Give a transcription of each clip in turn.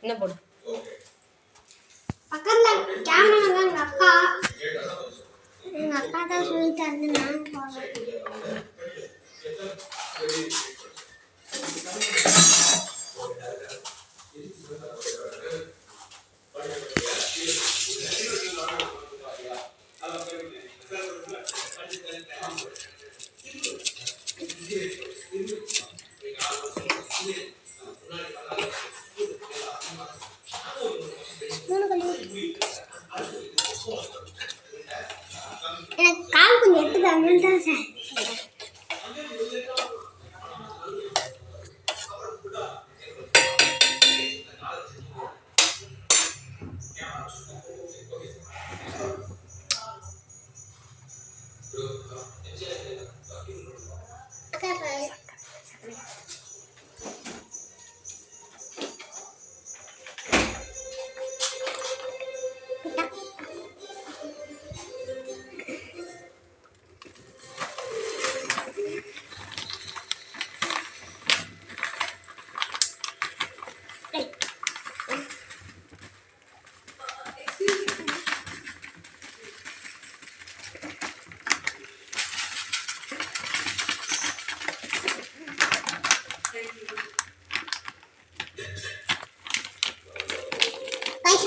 என்ன போடு பக்கத்துல கேமரா எங்க அக்கா தான் சொல்லி தந்து நான் போறேன். எனக்கு கால் கொஞ்சம் எடுத்துக்காங்க தான் சார்.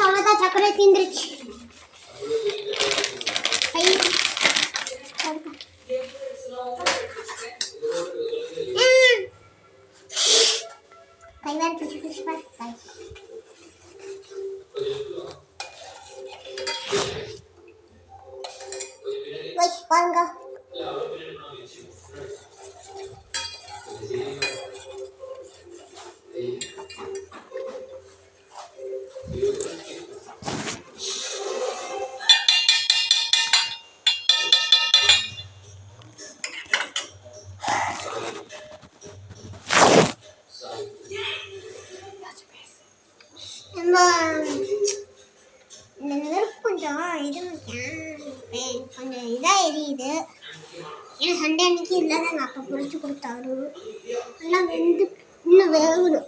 அவ்வளோதான் சக்கரை தீந்துருச்சு. பாருங்க இந்த நெருப்பு கொஞ்சம் கொஞ்சம் இதாக எரியுது. ஏன்னா சண்டே அன்னைக்கு இல்லாத எங்கள் அப்பா பொறிச்சு கொடுத்தாரு. நல்லா வெந்து இன்னும் வேகணும்.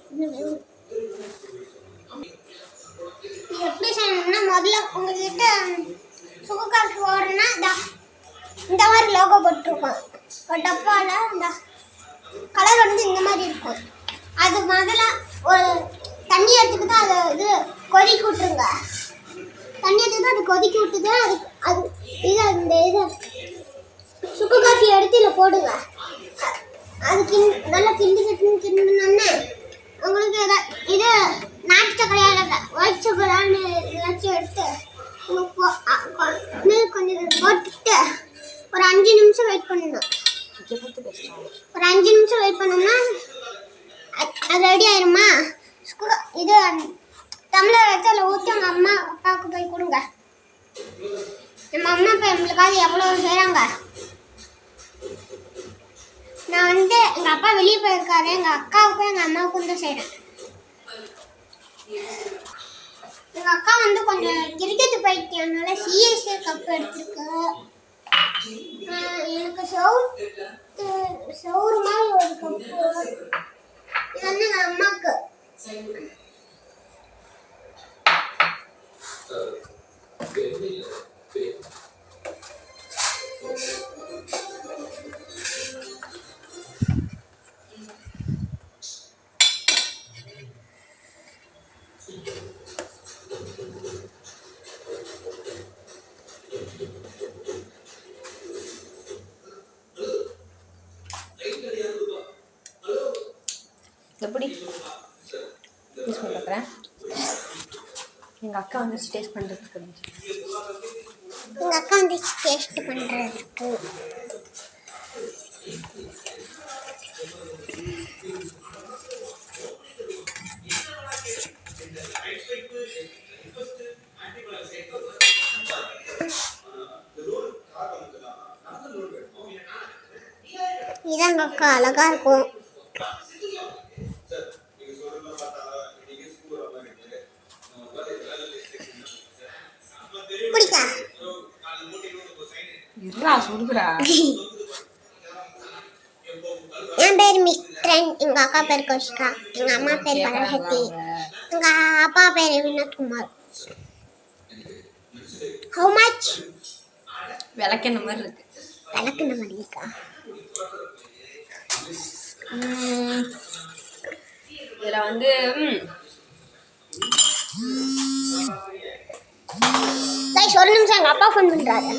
எப்படி செய்யணும்னா முதல்ல உங்ககிட்ட சுகக்காக்கு ஓடுனா இந்த மாதிரி லோகோ போட்டிருக்கோம். ஒரு டப்பாவில் இந்த கலர் வந்து இந்த மாதிரி இருக்கும். அது முதல்ல ஒரு தண்ணி எடுத்துக்கிட்டு அதை இது கொதிக்க விட்டுருங்க. தண்ணி எடுத்துக்கிட்டு அதை கொதிக்க விட்டுது. அது இது அந்த இது சுக்கு காஃபி எடுத்து இதில் போடுங்க. அது நல்லா கிண்டினோடனே உங்களுக்கு இது நாட்டு சக்கரையாக ஒயிட் சக்கரான்னு ஏதாச்சும் எடுத்து கொஞ்சம் போட்டுட்டு ஒரு 5 நிமிஷம் வெயிட் பண்ணணும். ஒரு 5 நிமிஷம் வெயிட் பண்ணோம்னா அது ரெடி ஆயிருமா? இது டம்ளர் எடுத்து அதில் ஊற்றி அவங்க அம்மா அப்பாவுக்கு போய் கொடுங்க. நம்ம அம்மா அப்பா நம்மளுக்காக எவ்வளோ செய்கிறாங்க. நான் வந்து எங்கள் அப்பா வெளியே போயிருக்காரு. எங்கள் அக்காவுக்கும் எங்கள் அம்மாவுக்கும் தான் செய்கிறேன். எங்கள் அக்கா வந்து கொஞ்சம் கிரிக்கெட்டு பைத்தியம்னால சிஎஸ்கே கப் எடுத்துருக்கு. எனக்கு சவுறு மாதிரி ஒரு கப்பு. இது வந்து எங்கள் அம்மாவுக்கு. எப்படி டேஸ்ட் பண்ண பார்க்குறேன். எங்கள் அக்கா வந்து டேஸ்ட் பண்ணுறதுக்கு இதாங்க அக்கா அழகா இருக்கும். பிடிக்கா சொல்லுடா எங்கள் அக்கா பேர் கௌஷிகா, எங்கள் அம்மா பேர் பரசக்தி, எங்கள் அப்பா பேர் வினோத்குமார். How much? விளக்கெண்ண மாதிரி இருக்கு. விளக்குன மாதிரி இருக்கா? இதில் வந்து ஒரு நிமிஷம் எங்கள் அப்பா ஃபோன் பண்ணுறாரு.